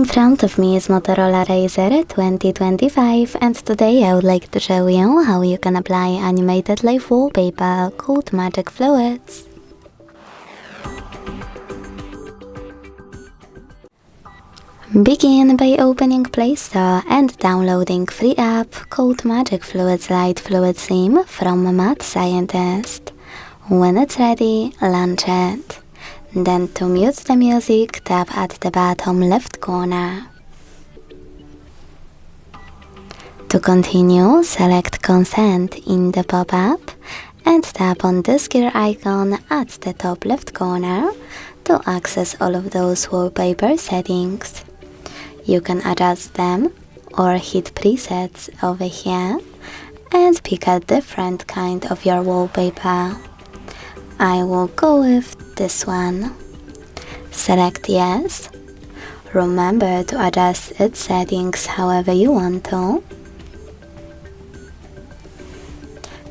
In front of me is Motorola RAZR 2025, and today I would like to show you how you can apply animated live wallpaper called Magic Fluids. Begin by opening Play Store and downloading free app called Magic Fluids Light Fluid Sim from Mad Scientist. When it's ready, launch it. Then to mute the music, tap at the bottom left corner. To continue, select Consent in the pop-up and tap on this gear icon at the top left corner to access all of those wallpaper settings. You can adjust them or hit presets over here and pick a different kind of your wallpaper. I will go with this one. Select Yes. Remember to adjust its settings however you want to.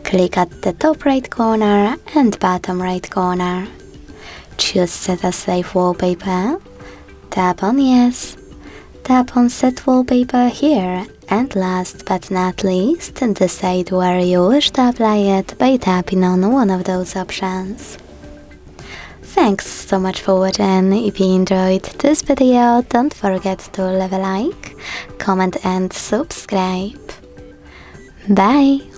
Click at the top right corner and bottom right corner. Choose Set as Live Wallpaper. Tap on Yes. Tap on Set Wallpaper here, and last but not least, decide where you wish to apply it by tapping on one of those options. Thanks so much for watching. If you enjoyed this video, don't forget to leave a like, comment and subscribe. Bye!